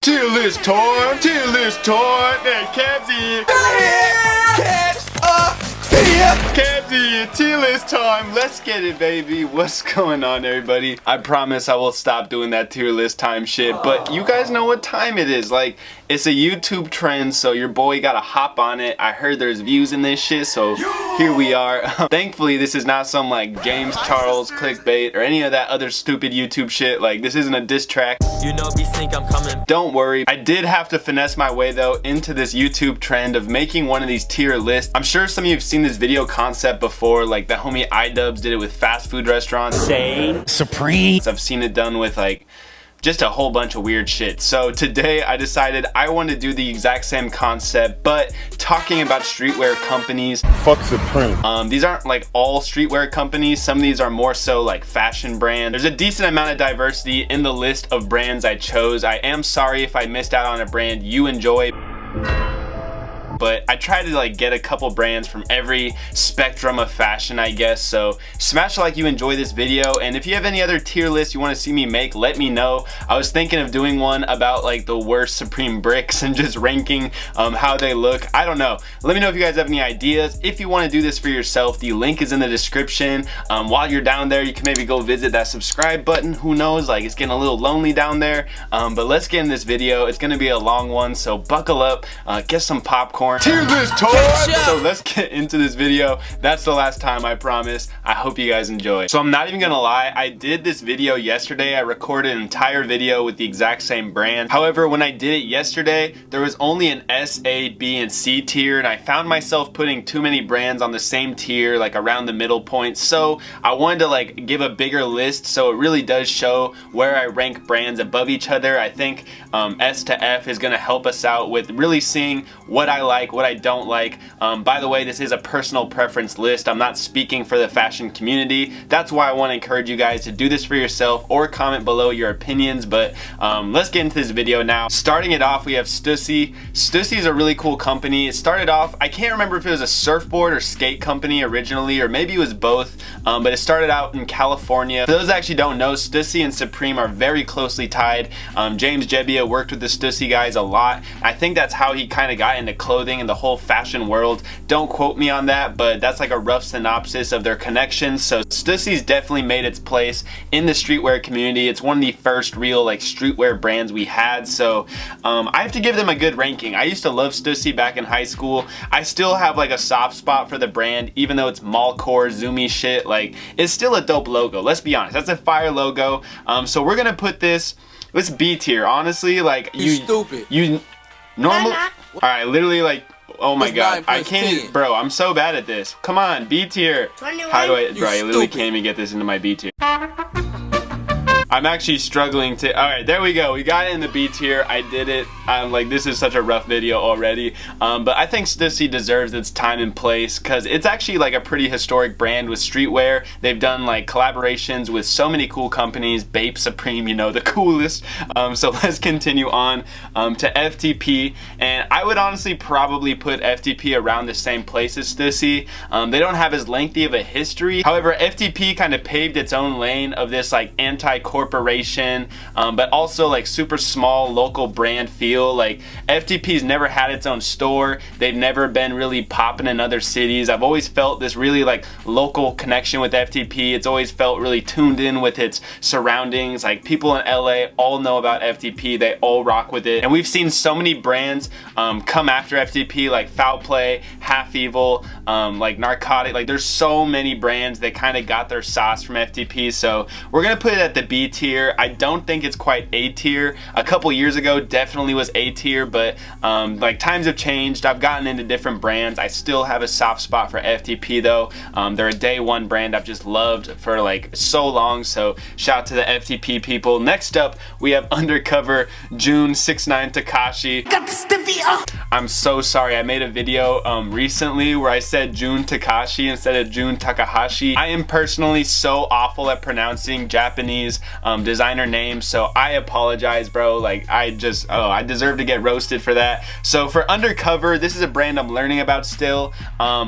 Tier list time, tier list time. Hey, Cabsy. Cabsy, tier list time. Let's get it, baby. What's going on, everybody? I promise I will stop doing that tier list time shit, but you guys know what time it is. Like, it's a YouTube trend, so your boy gotta hop on it. I heard there's views in this shit, so here we are. Thankfully, this is not some like James Charles clickbait or any of that other stupid YouTube shit. Like, this isn't a diss track. You know me, think I'm coming. Don't worry. I did have to finesse my way though into this YouTube trend of making one of these tier lists. I'm sure some of you have seen this video concept before, like the homie iDubbbz did it with fast food restaurants. Sane. Supreme. I've seen it done with like just a whole bunch of weird shit. So today I decided I want to do the exact same concept, but talking about streetwear companies. Fuck Supreme. These aren't like all streetwear companies. Some of these are more so like fashion brands. There's a decent amount of diversity in the list of brands I chose. I am sorry if I missed out on a brand you enjoy, but I try to like get a couple brands from every spectrum of fashion, I guess. So smash a like you enjoy this video, and if you have any other tier lists you want to see me make, let me know. I was thinking of doing one about like the worst Supreme bricks and just ranking how they look. I don't know. Let me know if you guys have any ideas. If you want to do this for yourself, the link is in the description. While you're down there, you can maybe go visit that subscribe button. Who knows, like it's getting a little lonely down there. But let's get in this video. It's gonna be a long one, so buckle up, get some popcorn. Tier list time! So let's get into this video. That's the last time, I promise. I hope you guys enjoy. So I'm not even gonna lie, I did this video yesterday. I recorded an entire video with the exact same brand. However, when I did it yesterday, there was only an S, A, B, and C tier, and I found myself putting too many brands on the same tier, like around the middle point. So I wanted to like give a bigger list, so it really does show where I rank brands above each other. I think S to F is gonna help us out with really seeing what I like, what I don't like. By the way, this is a personal preference list. I'm not speaking for the fashion community. That's why I want to encourage you guys to do this for yourself or comment below your opinions. But let's get into this video now. Starting it off, we have Stussy. Stussy is a really cool company. It started off, I can't remember if it was a surfboard or skate company originally, or maybe it was both, but it started out in California. For those that actually don't know, Stussy and Supreme are very closely tied. James Jebbia worked with the Stussy guys a lot. I think that's how he kind of got into clothing and the whole fashion world. Don't quote me on that, but that's like a rough synopsis of their connections. So Stussy's definitely made its place in the streetwear community. It's one of the first real like streetwear brands we had, so I have to give them a good ranking. I used to love Stussy back in high school. I still have like a soft spot for the brand, even though it's mallcore zoomy shit. Like, it's still a dope logo, let's be honest. That's a fire logo. So we're gonna put this B tier. Honestly, like You stupid. You normally alright, literally like, oh my god, I can't, bro, I'm so bad at this. Come on, B tier. How do I, bro, I literally can't even get this into my B tier. I'm actually struggling to, alright, there we go. We got it in the B tier. I did it. I'm like, this is such a rough video already. But I think Stussy deserves its time and place because it's actually like a pretty historic brand with streetwear. They've done like collaborations with so many cool companies. Bape, Supreme, you know, the coolest. So let's continue on to FTP. And I would honestly probably put FTP around the same place as Stussy. They don't have as lengthy of a history. However, FTP kind of paved its own lane of this like anti-corporation, but also like super small local brand feel. Like, FTP's never had its own store. They've never been really popping in other cities. I've always felt this really like local connection with FTP. It's always felt really tuned in with its surroundings. Like, people in LA all know about FTP. They all rock with it. And we've seen so many brands come after FTP, like Foul Play, Half Evil, like Narcotic. Like, there's so many brands that kind of got their sauce from FTP. So we're gonna put it at the B tier. I don't think it's quite A tier. A couple years ago definitely was A tier, but like, times have changed. I've gotten into different brands. I still have a soft spot for FTP though. They're a day one brand I've just loved for like so long, so shout out to the FTP people. Next up, we have Undercover, June 69 Takashi. I'm so sorry, I made a video recently where I said June Takashi instead of June Takahashi. I am personally so awful at pronouncing Japanese. designer name, so I apologize, bro. Like, I deserve to get roasted for that. So for Undercover, this is a brand I'm learning about still.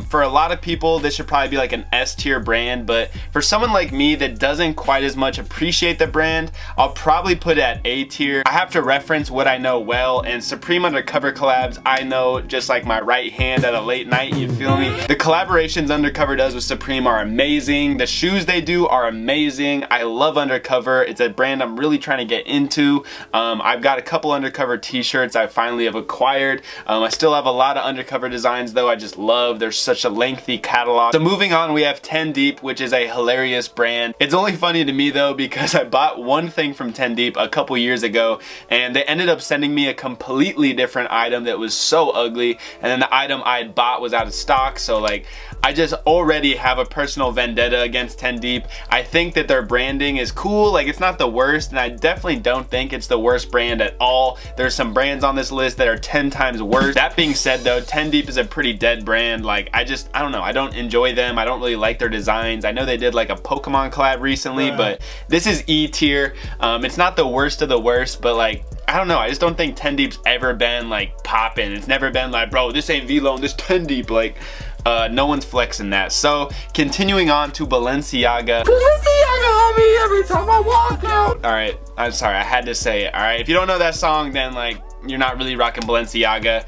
For a lot of people, this should probably be like an S tier brand, but for someone like me that doesn't quite as much appreciate the brand, I'll probably put it at A tier. I have to reference what I know well, and Supreme Undercover collabs, I know just like my right hand at a late night, you feel me? The collaborations Undercover does with Supreme are amazing. The shoes they do are amazing. I love Undercover. It's a brand I'm really trying to get into. I've got a couple Undercover t-shirts I finally have acquired. I still have a lot of Undercover designs though I just love. There's such a lengthy catalog. So moving on, we have 10 Deep, which is a hilarious brand. It's only funny to me though because I bought one thing from 10 Deep a couple years ago and they ended up sending me a completely different item that was so ugly, and then the item I had bought was out of stock. So like, I just already have a personal vendetta against 10 Deep. I think that their branding is cool, like it's not the worst, and I definitely don't think it's the worst brand at all. There's some brands on this list that are 10 times worse. That being said though, 10 Deep is a pretty dead brand. Like I don't know, I don't enjoy them. I don't really like their designs. I know they did like a Pokemon collab recently, but this is E tier. It's not the worst of the worst, but like, I don't know, I just don't think 10 Deep's ever been like popping. It's never been like, bro, this ain't V-Lone, this 10 Deep. Like, no one's flexing that. So continuing on to Balenciaga. Balenciaga on me every time I walk out. All right, I'm sorry, I had to say it. All right, if you don't know that song, then like, you're not really rocking Balenciaga.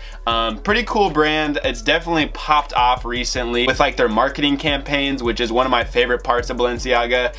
Pretty cool brand. It's definitely popped off recently with like their marketing campaigns, which is one of my favorite parts of Balenciaga.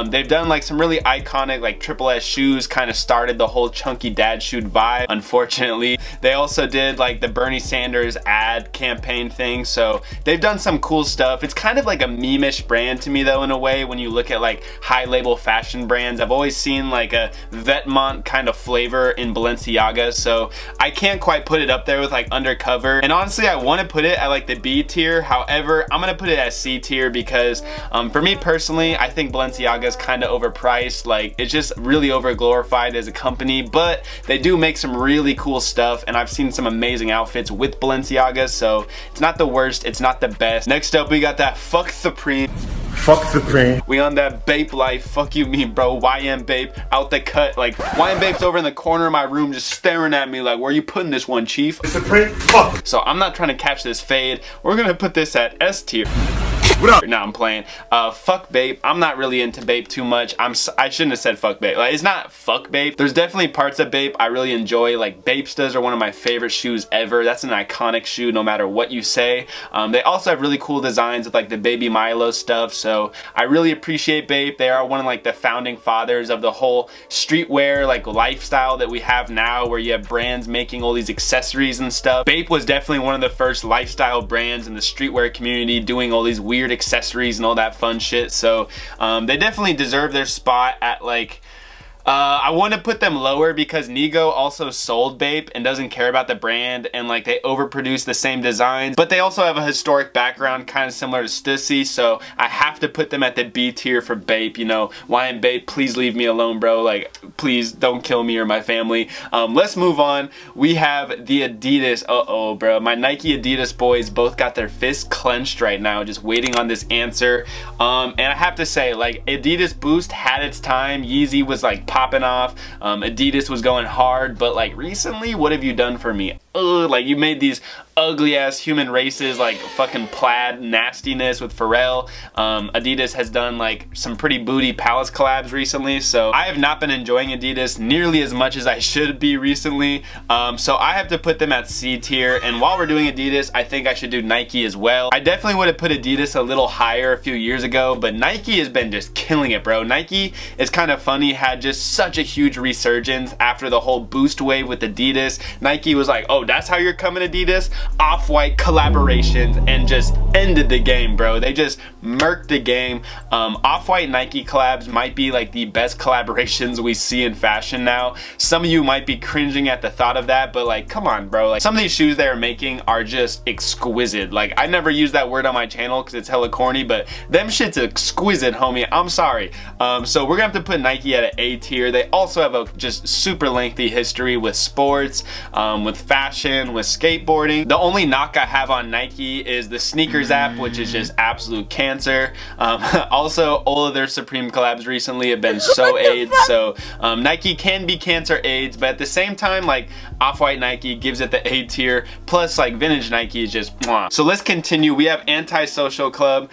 They've done like some really iconic like triple S shoes, kind of started the whole chunky dad shoe vibe, unfortunately. They also did like the Bernie Sanders ad campaign thing, so they've done some cool stuff. It's kind of like a meme-ish brand to me though, in a way. When you look at like high label fashion brands, I've always seen like a Vetements kind of flavor in Balenciaga, so I can't quite put it up there with like Undercover. And honestly, I want to put it at like the B tier. However, I'm gonna put it at C tier because for me personally, I think Balenciaga is kind of overpriced. Like, it's just really over glorified as a company, but they do make some really cool stuff, and I've seen some amazing outfits with Balenciaga, so it's not the worst, it's not the best. Next up, we got that Fuct Supreme. Fuck Supreme. We on that Bape life. Fuck you mean, bro. YM Bape out the cut. Like, YM Bape's over in the corner of my room just staring at me like, where are you putting this one, chief? Supreme. Fuck. So I'm not trying to catch this fade. We're gonna put this at S tier. What up? Now I'm playing. Fuck Bape. I'm not really into Bape too much. I shouldn't have said fuck Bape. Like, it's not fuck Bape. There's definitely parts of Bape I really enjoy. Like, Bapestas are one of my favorite shoes ever. That's an iconic shoe no matter what you say. They also have really cool designs with like the Baby Milo stuff, so I really appreciate Bape. They are one of like the founding fathers of the whole streetwear like lifestyle that we have now, where you have brands making all these accessories and stuff. Bape was definitely one of the first lifestyle brands in the streetwear community, doing all these weird accessories and all that fun shit. So they definitely deserve their spot at like, I want to put them lower because Nigo also sold Bape and doesn't care about the brand, and like they overproduce the same designs, but they also have a historic background kind of similar to Stussy, so I have to put them at the B tier for Bape. You know, YM Bape, please leave me alone, bro. Like, please don't kill me or my family. Let's move on. We have the Adidas. Uh-oh, bro. My Nike Adidas boys both got their fists clenched right now, just waiting on this answer. And I have to say, like, Adidas Boost had its time. Yeezy was like popping off. Adidas was going hard, but like recently, what have you done for me? Ugh, like, you made these ugly ass human races like fucking plaid nastiness with Pharrell. Adidas has done like some pretty booty Palace collabs recently, so I have not been enjoying Adidas nearly as much as I should be recently. So I have to put them at C tier, and while we're doing Adidas, I think I should do Nike as well. I definitely would have put Adidas a little higher a few years ago, but Nike has been just killing it, bro. Nike is kind of funny, had just such a huge resurgence after the whole Boost wave with Adidas. Nike was like, oh, that's how you're coming, Adidas? Off-White collaborations, and just ended the game, bro. They just murked the game. Off-White Nike collabs might be like the best collaborations we see in fashion now. Some of you might be cringing at the thought of that, but like, come on, bro. Like, some of these shoes they are making are just exquisite. Like, I never use that word on my channel because it's hella corny, but them shit's exquisite, homie. I'm sorry. So we're gonna have to put Nike at an A tier. They also have a just super lengthy history with sports, with fashion, fashion, with skateboarding. The only knock I have on Nike is the sneakers app, which is just absolute cancer. Also, all of their Supreme collabs recently have been so AIDS. So Nike can be cancer AIDS, but at the same time, like Off-White Nike gives it the A tier, plus like vintage Nike is just mwah. So let's continue. We have Anti-Social Club.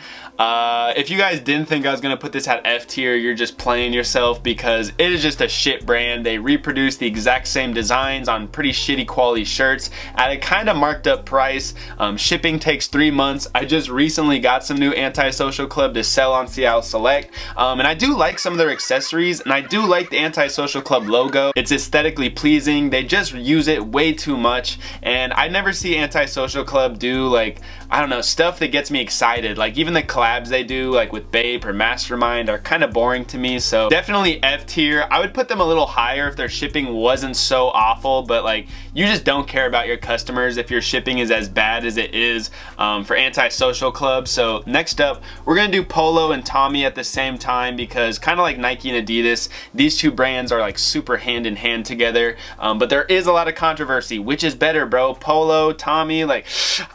If you guys didn't think I was gonna put this at F tier, you're just playing yourself, because it is just a shit brand. They reproduce the exact same designs on pretty shitty quality shirts at a kind of marked up price. Shipping takes 3 months. I just recently got some new Anti-Social Club to sell on Seattle Select, and I do like some of their accessories, and I do like the Anti-Social Club logo. It's aesthetically pleasing. They just use it way too much, and I never see Anti-Social Club do, like, I don't know, stuff that gets me excited. Like even the collabs they do, like with Bape or Mastermind, are kind of boring to me. So definitely F tier. I would put them a little higher if their shipping wasn't so awful, but like, you just don't care about your customers if your shipping is as bad as it is for Anti-Social Club. So next up, we're gonna do Polo and Tommy at the same time, because kind of like Nike and Adidas, these two brands are like super hand in hand together. But there is a lot of controversy. Which is better, bro? Polo, Tommy? Like,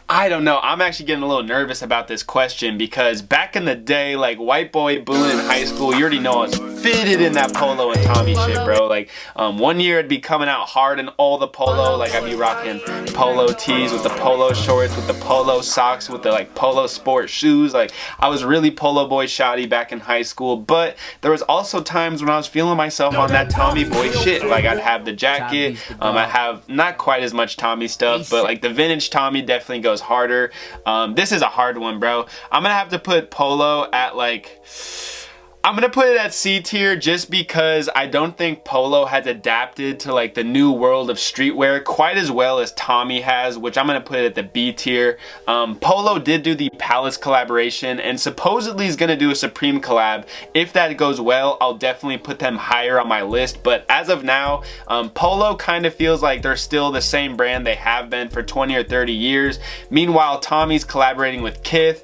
I don't know. I'm actually getting a little nervous about this question, because back in the day, like white boy Boone in high school, you already know I was fitted in that Polo and Tommy shit, bro. Like 1 year I'd be coming out hard in all the Polo. Like I'd be rocking Polo tees with the Polo shorts, with the Polo socks, with the like Polo sport shoes. Like I was really Polo boy shoddy back in high school. But there was also times when I was feeling myself on that Tommy boy shit. Like I'd have the jacket, I have not quite as much Tommy stuff, but like the vintage Tommy definitely goes harder. This is a hard one, bro. I'm gonna have to put Polo at like, I'm gonna put it at C tier, just because I don't think Polo has adapted to like the new world of streetwear quite as well as Tommy has, which I'm gonna put it at the B tier. Polo did do the Palace collaboration and supposedly is gonna do a Supreme collab. If that goes well, I'll definitely put them higher on my list, but as of now, Polo kind of feels like they're still the same brand they have been for 20 or 30 years. Meanwhile, Tommy's collaborating with Kith.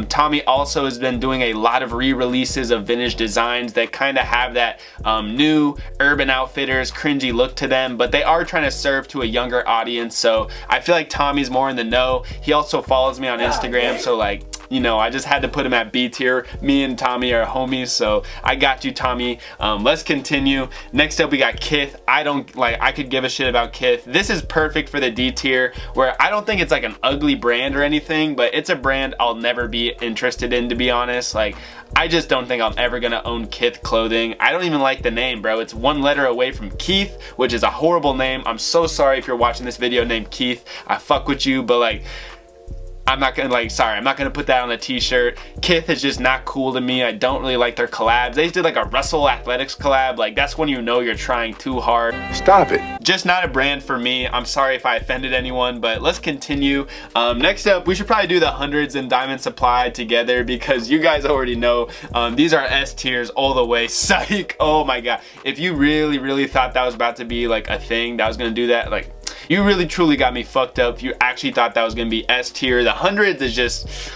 Tommy also has been doing a lot of re-releases of vintage designs that kind of have that new Urban Outfitters cringy look to them, but they are trying to serve to a younger audience. So I feel like Tommy's more in the know. He also follows me on Instagram, so like, you know, I just had to put him at B tier. Me and Tommy are homies, so I got you, Tommy. Let's continue. Next up, we got Kith. I could give a shit about Kith. This is perfect for the D tier, where I don't think it's like an ugly brand or anything, but it's a brand I'll never be interested in, to be honest. Like, I just don't think I'm ever gonna own Kith clothing. I don't even like the name, bro. It's one letter away from Keith, which is a horrible name. I'm so sorry if you're watching this video named Keith. I fuck with you, but like, I'm not gonna I'm not gonna put that on a t-shirt. Kith is just not cool to me. I don't really like their collabs. They just did like a Russell Athletics collab. Like that's when you know you're trying too hard. Stop it. Just not a brand for me. I'm sorry if I offended anyone, but let's continue. Next up, we should probably do the Hundreds and Diamond Supply together, because you guys already know these are S tiers all the way. Psych. Oh my god. If you really thought that was about to be like a thing that was gonna do that, like, you really truly got me fucked up if you actually thought that was gonna be S tier. The Hundreds is just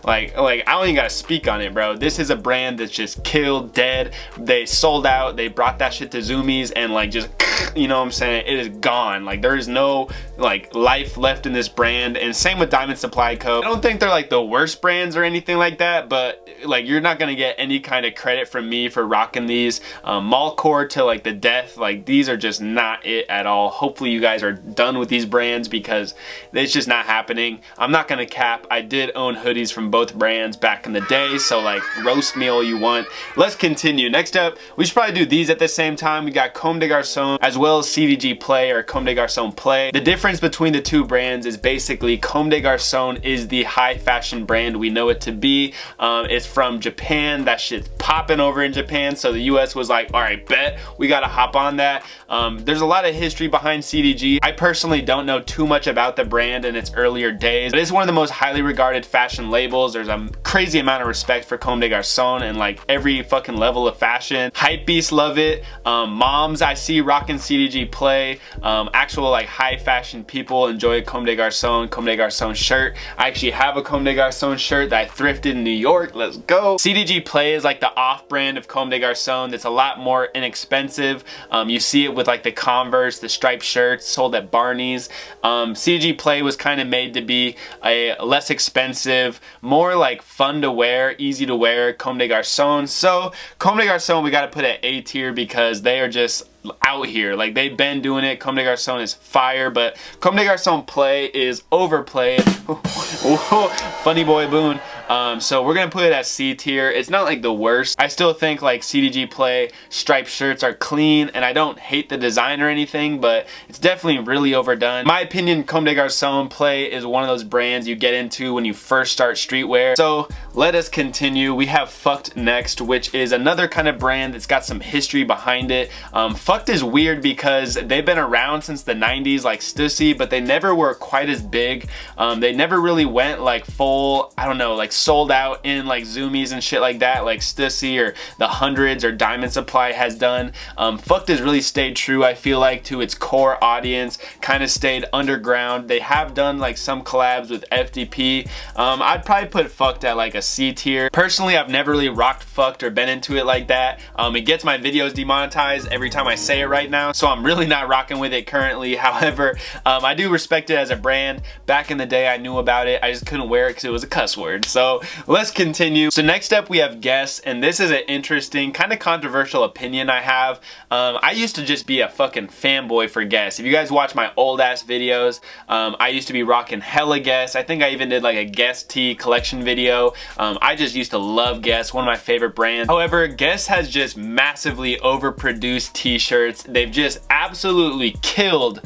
like I don't even gotta speak on it, bro. This is a brand that's just killed, dead. They sold out. They brought that shit to Zoomies and like just, you know what I'm saying, it is gone. Like there is no like life left in this brand. And same with Diamond Supply Co. I don't think they're like the worst brands or anything like that, but like you're not gonna get any kind of credit from me for rocking these. Mallcore to like the death, like these are just not it at all. Hopefully you guys are done with these brands, because it's just not happening. I'm not gonna cap. I did own hoodies from both brands back in the day, so like roast me all you want. Let's continue. Next up, we should probably do these at the same time. We got Comme des Garcons as well as CDG Play, or Comme des Garcons Play. The difference between the two brands is basically Comme des Garcons is the high fashion brand we know it to be. It's from Japan. That shit's popping over in Japan, so the US was like, all right, bet, we gotta hop on that. There's a lot of history behind CDG. I personally don't know too much about the brand in its earlier days, but it's one of the most highly regarded fashion labels. girls. There's a crazy amount of respect for Comme des Garçons and like every fucking level of fashion. Hype beasts love it. Moms I see rocking CDG play. Actual like high fashion people enjoy Comme des Garçons shirt. I actually have a Comme des Garçons shirt that I thrifted in New York. Let's go. CDG play is like the off-brand of Comme des Garçons. It's a lot more inexpensive. You see it with like the Converse, the striped shirts sold at Barney's. CDG play was kind of made to be a less expensive, more like fun to wear, easy to wear Comme des Garçons. So Comme des Garçons we got to put at A tier because they are just out here. Like they've been doing it. Comme des Garçons is fire, but Comme des Garçons play is overplayed. Funny boy Boone. So we're gonna put it at C tier. It's not like the worst. I still think like CDG play striped shirts are clean, and I don't hate the design or anything, but it's definitely really overdone. In my opinion, Comme des Garçons play is one of those brands you get into when you first start streetwear. So let us continue. We have Fuct next, which is another kind of brand that's got some history behind it. Fuct is weird because they've been around since the 90s like Stussy, but they never were quite as big. They never really went like full, I don't know, like sold out in like Zoomies and shit like that, like Stussy or the Hundreds or Diamond Supply has done. Fuct has really stayed true, I feel like, to its core audience, kind of stayed underground. They have done like some collabs with FDP. I'd probably put Fuct at like a C tier. Personally, I've never really rocked Fuct or been into it like that. It gets my videos demonetized every time I say it right now, so I'm really not rocking with it currently. However, I do respect it as a brand. Back in the day I knew about it, I just couldn't wear it because it was a cuss word. So let's continue. So next up we have Guess, and this is an interesting, kind of controversial opinion I have. I used to just be a fucking fanboy for Guess. If you guys watch my old ass videos, I used to be rocking hella Guess. I think I even did like a Guess tee collection video. I just used to love Guess, one of my favorite brands. However, Guess has just massively overproduced t-shirts. They've just absolutely killed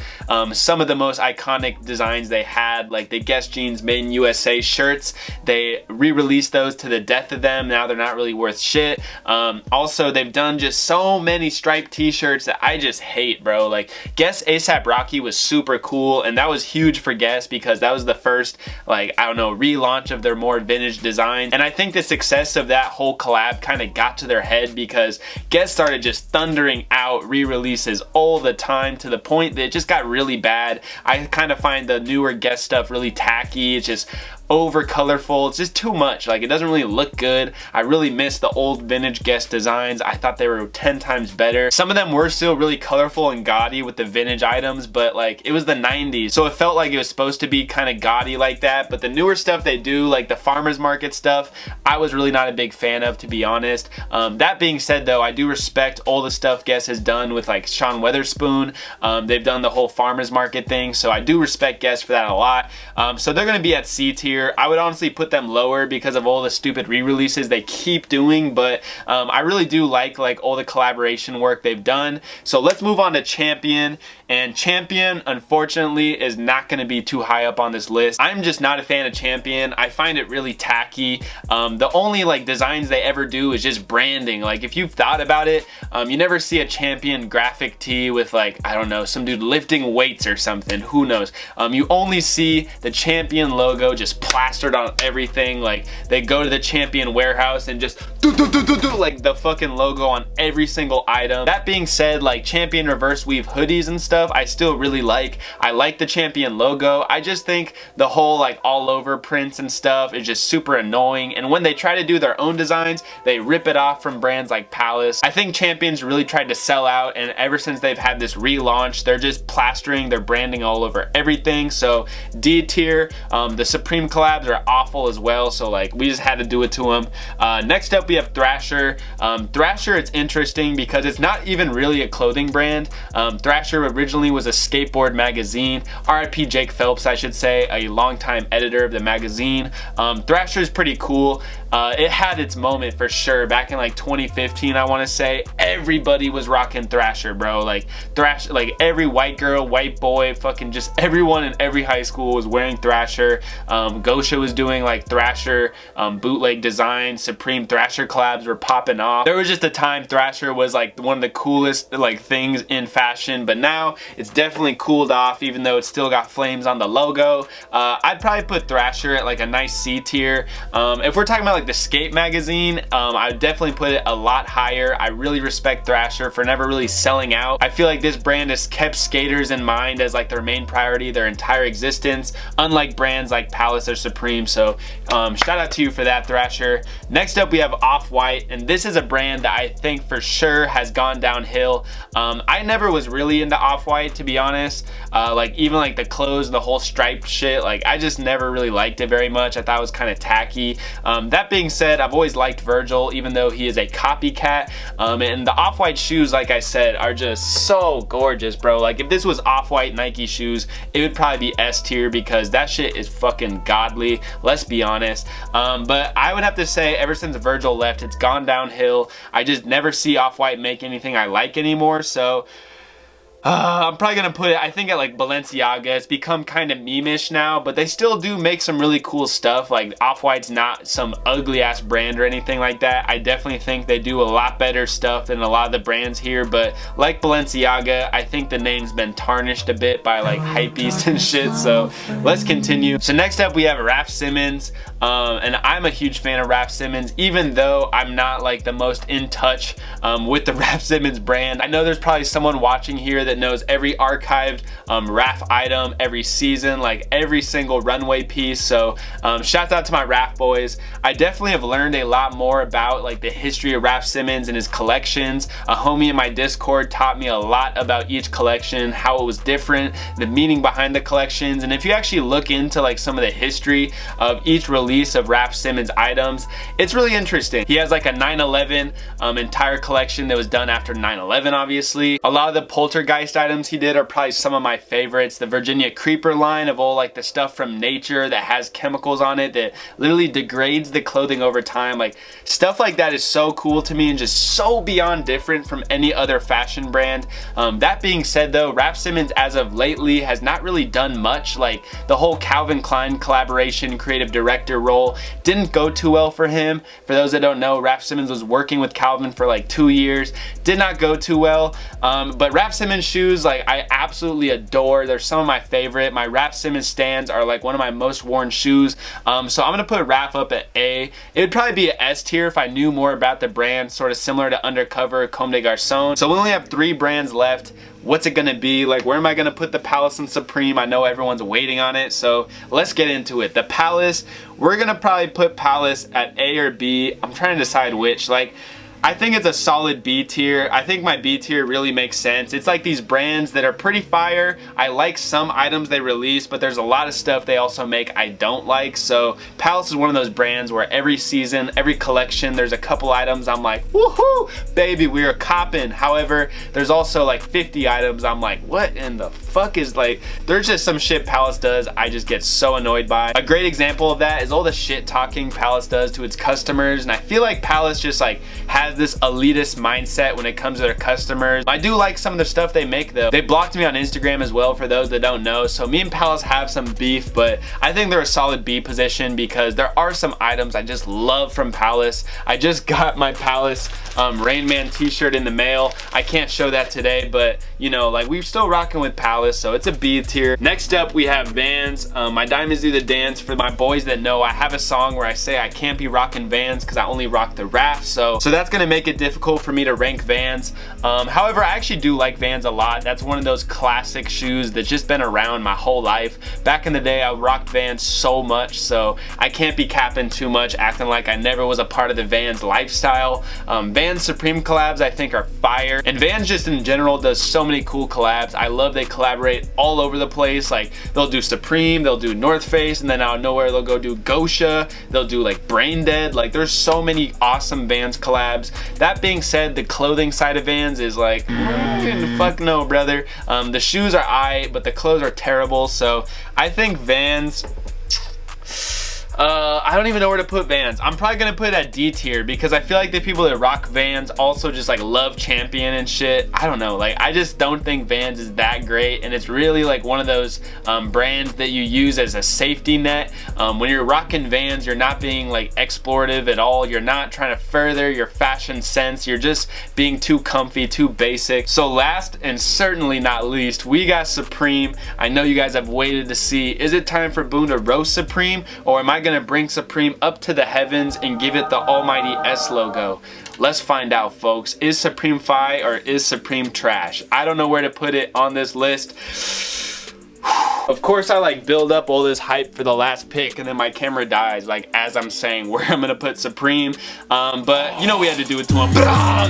some of the most iconic designs they had, like the Guess Jeans Made in USA shirts. They re-released those to the death of them. Now they're not really worth shit. Also, they've done just so many striped t-shirts that I just hate, bro. Like Guess ASAP Rocky was super cool, and that was huge for Guess because that was the first, like, I don't know, relaunch of their more vintage design. And I think the success of that whole collab kind of got to their head because Guess started just thundering out re-releases all the time to the point that it just got really bad. I kind of find the newer Guess stuff really tacky. It's just over colorful. It's just too much. Like, it doesn't really look good. I really miss the old vintage Guess designs. I thought they were 10 times better. Some of them were still really colorful and gaudy with the vintage items, but like it was the 90s, so it felt like it was supposed to be kind of gaudy like that. But the newer stuff they do, like the farmers market stuff, I was really not a big fan of, to be honest. That being said though, I do respect all the stuff Guess has done with like Sean Weatherspoon. They've done the whole farmers market thing, so I do respect Guess for that a lot. So they're gonna be at C tier. I would honestly put them lower because of all the stupid re-releases they keep doing, but I really do like all the collaboration work they've done. So let's move on to Champion. And Champion, unfortunately, is not going to be too high up on this list. I'm just not a fan of Champion. I find it really tacky. The only like designs they ever do is just branding. Like, if you've thought about it, you never see a Champion graphic tee with like, I don't know, some dude lifting weights or something. Who knows? You only see the Champion logo just plastered on everything. Like, they go to the Champion warehouse and just like the fucking logo on every single item. That being said, like Champion reverse weave hoodies and stuff, I still really like. I like the Champion logo. I just think the whole like all over prints and stuff is just super annoying, and when they try to do their own designs, they rip it off from brands like Palace. I think Champion's really tried to sell out, and ever since they've had this relaunch, they're just plastering their branding all over everything. So D tier. The Supreme collabs are awful as well, so like we just had to do it to them. Next up we have Thrasher. Thrasher, it's interesting because it's not even really a clothing brand. Thrasher originally was a skateboard magazine. RIP Jake Phelps, I should say, a longtime editor of the magazine. Thrasher is pretty cool. It had its moment for sure. Back in like 2015, I want to say, everybody was rocking Thrasher, bro. Like Thrasher, like every white girl, white boy, fucking just everyone in every high school was wearing Thrasher. Go Gosha was doing like Thrasher bootleg designs, Supreme Thrasher collabs were popping off. There was just a time Thrasher was like one of the coolest like things in fashion, but now it's definitely cooled off, even though it's still got flames on the logo. I'd probably put Thrasher at like a nice C tier. If we're talking about like the skate magazine, I would definitely put it a lot higher. I really respect Thrasher for never really selling out. I feel like this brand has kept skaters in mind as like their main priority their entire existence, unlike brands like Palace or Supreme. So shout out to you for that, Thrasher. Next up we have Off-White, and this is a brand that I think for sure has gone downhill. I never was really into Off-White, to be honest. Like even like the clothes, the whole striped shit, like I just never really liked it very much. I thought it was kind of tacky. That being said, I've always liked Virgil, even though he is a copycat. And the Off-White shoes, like I said, are just so gorgeous, bro. Like if this was Off-White Nike shoes, it would probably be S tier because that shit is fucking godly, let's be honest. But I would have to say ever since Virgil left, it's gone downhill. I just never see Off-White make anything I like anymore. So I'm probably gonna put it, I think, at like Balenciaga. It's become kind of meme-ish now, but they still do make some really cool stuff. Like Off-White's not some ugly ass brand or anything like that. I definitely think they do a lot better stuff than a lot of the brands here, but like Balenciaga, I think the name's been tarnished a bit by like hypebeast and shit. So let's continue. So next up we have Raf Simons, and I'm a huge fan of Raf Simons, even though I'm not like the most in touch with the Raf Simons brand. I know there's probably someone watching here that knows every archived Raf item, every season, like every single runway piece. So shouts out to my Raf boys. I definitely have learned a lot more about like the history of Raf Simons and his collections. A homie in my Discord taught me a lot about each collection, how it was different, the meaning behind the collections. And if you actually look into like some of the history of each release of Raf Simons items, it's really interesting. He has like a 9/11 entire collection that was done after 9/11, obviously. A lot of the poltergeist items he did are probably some of my favorites. The Virginia Creeper line of all like the stuff from nature that has chemicals on it that literally degrades the clothing over time. Like stuff like that is so cool to me and just so beyond different from any other fashion brand. That being said though, Raf Simons as of lately has not really done much. Like the whole Calvin Klein collaboration creative director role didn't go too well for him. For those that don't know, Raf Simons was working with Calvin for like 2 years. Did not go too well. But Raf Simons shoes, like I absolutely adore. They're some of my favorite. My Raf Simons stands are like one of my most worn shoes. So I'm gonna put Raf up at A. It would probably be an S tier if I knew more about the brand, sort of similar to Undercover, Comme des Garcons. So we only have 3 brands left. What's it gonna be? Like where am I gonna put the Palace and Supreme? I know everyone's waiting on it, so let's get into it. The Palace, we're gonna probably put Palace at A or B. I'm trying to decide which. Like I think it's a solid B tier. I think my B tier really makes sense. It's like these brands that are pretty fire. I like some items they release, but there's a lot of stuff they also make I don't like. So Palace is one of those brands where every season, every collection, there's a couple items I'm like, woohoo, baby, we are copping. However, there's also like 50 items I'm like, what in the fuck is like, there's just some shit Palace does I just get so annoyed by. A great example of that is all the shit talking Palace does to its customers, and I feel like Palace just like has this elitist mindset when it comes to their customers. I do like some of the stuff they make though. They blocked me on Instagram as well, for those that don't know, so me and Palace have some beef, but I think they're a solid B position because there are some items I just love from Palace. I just got my Palace Rain Man t-shirt in the mail. I can't show that today, but you know, like we're still rocking with Palace, so it's a B tier. Next up we have Vans. My diamonds do the dance. For my boys that know, I have a song where I say I can't be rocking Vans because I only rock the Raf, so that's gonna make it difficult for me to rank Vans. However, I actually do like Vans a lot. That's one of those classic shoes that's just been around my whole life. Back in the day I rocked Vans so much, so I can't be capping too much, acting like I never was a part of the Vans lifestyle. Vans Supreme collabs I think are fire, and Vans just in general does so many cool collabs. I love they collaborate all over the place. Like they'll do Supreme, they'll do North Face, and then out of nowhere they'll go do Gosha, they'll do like Brain Dead. Like there's so many awesome Vans collabs. That being said, the clothing side of Vans is like, fuck no, brother. The shoes are aight, but the clothes are terrible. So I think Vans, I don't even know where to put Vans. I'm probably gonna put it at D tier because I feel like the people that rock Vans also just like love Champion and shit. I don't know, like I just don't think Vans is that great, and it's really like one of those brands that you use as a safety net. When you're rocking Vans, you're not being like explorative at all. You're not trying to further your fashion sense. You're just being too comfy, too basic. So last and certainly not least, we got Supreme. I know you guys have waited to see, is it time for Boone to roast Supreme, or am I gonna bring Supreme up to the heavens and give it the almighty S logo? Let's find out, folks. Is Supreme fire or is Supreme trash? I don't know where to put it on this list. Of course I like build up all this hype for the last pick and then my camera dies like as I'm saying where I'm gonna put Supreme, but you know we had to do it to him.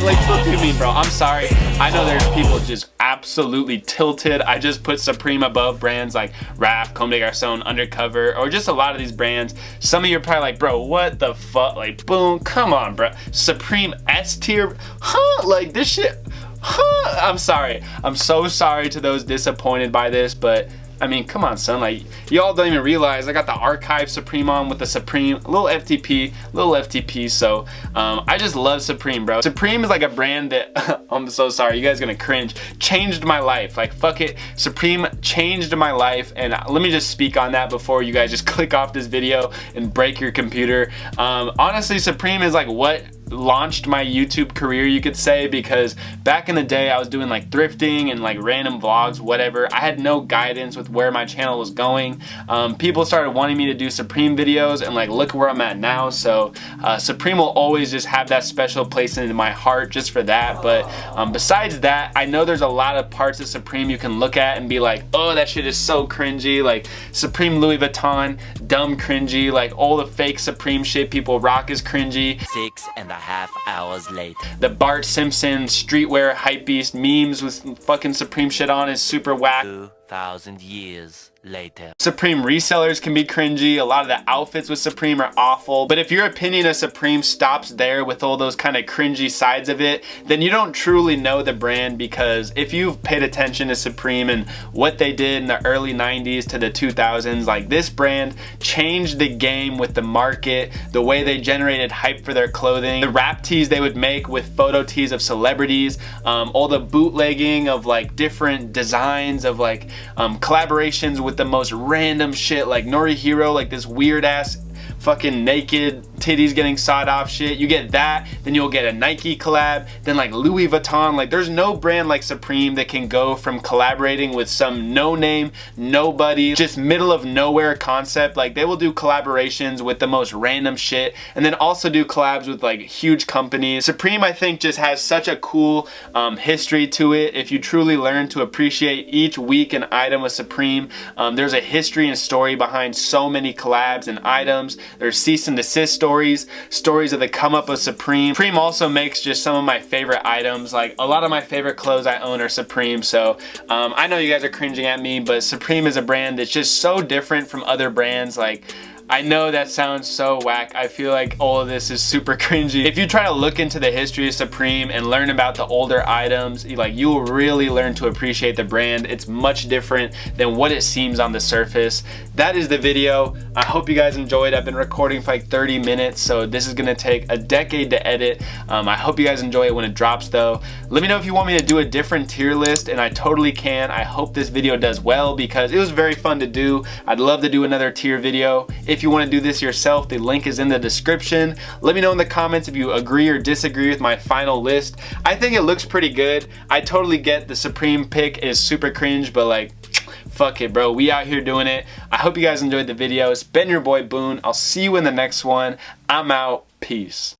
Like fuck you mean, bro, I'm sorry. I know there's people just absolutely tilted. I just put Supreme above brands like Raf, Comme, Garcons, Undercover, or just a lot of these brands. Some of you are probably like, bro, what the fuck, like boom, come on bro, Supreme S tier, huh, like this shit, huh? I'm sorry, I'm so sorry to those disappointed by this, but I mean, come on, son. Like, y'all don't even realize I got the Archive Supreme on with the Supreme, a little FTP. So, I just love Supreme, bro. Supreme is like a brand that, I'm so sorry, you guys are gonna cringe, changed my life. Like, fuck it, Supreme changed my life. And let me just speak on that before you guys just click off this video and break your computer. Honestly, Supreme is like what launched my YouTube career, you could say, because back in the day I was doing like thrifting and like random vlogs, whatever. I had no guidance with where my channel was going. People started wanting me to do Supreme videos, and like look where I'm at now. So Supreme will always just have that special place in my heart just for that. But besides that, I know there's a lot of parts of Supreme you can look at and be like, oh, that shit is so cringy. Like Supreme Louis Vuitton, dumb cringy. Like all the fake Supreme shit people rock is cringy. 6.5 hours later. The Bart Simpson streetwear hypebeast memes with fucking Supreme shit on is super whack. 2,000 years later. Supreme resellers can be cringy. A lot of the outfits with Supreme are awful. But if your opinion of Supreme stops there with all those kind of cringy sides of it, then you don't truly know the brand, because if you've paid attention to Supreme and what they did in the early 90s to the 2000s, like this brand changed the game with the market, the way they generated hype for their clothing, the rap tees they would make with photo tees of celebrities, all the bootlegging of like different designs of like collaborations with the most random shit, like Nori Hero, like this weird ass fucking naked titties getting sawed off shit. You get that, then you'll get a Nike collab, then like Louis Vuitton. Like there's no brand like Supreme that can go from collaborating with some no name, nobody, just middle of nowhere concept. Like they will do collaborations with the most random shit and then also do collabs with like huge companies. Supreme, I think, just has such a cool history to it. If you truly learn to appreciate each week an item with Supreme, there's a history and story behind so many collabs and items. There's cease and desist stories of the come up of Supreme. Supreme also makes just some of my favorite items. Like a lot of my favorite clothes I own are Supreme. So I know you guys are cringing at me, but Supreme is a brand that's just so different from other brands. Like I know that sounds so whack. I feel like all of this is super cringy. If you try to look into the history of Supreme and learn about the older items, like you will really learn to appreciate the brand. It's much different than what it seems on the surface. That is the video. I hope you guys enjoyed. I've been recording for like 30 minutes, so this is gonna take a decade to edit. I hope you guys enjoy it when it drops though. Let me know if you want me to do a different tier list, and I totally can. I hope this video does well because it was very fun to do. I'd love to do another tier video. If you want to do this yourself, the link is in the description. Let me know in the comments if you agree or disagree with my final list. I think it looks pretty good. I totally get the Supreme pick is super cringe, but like, fuck it, bro. We out here doing it. I hope you guys enjoyed the video. It's been your boy Boone. I'll see you in the next one. I'm out. Peace.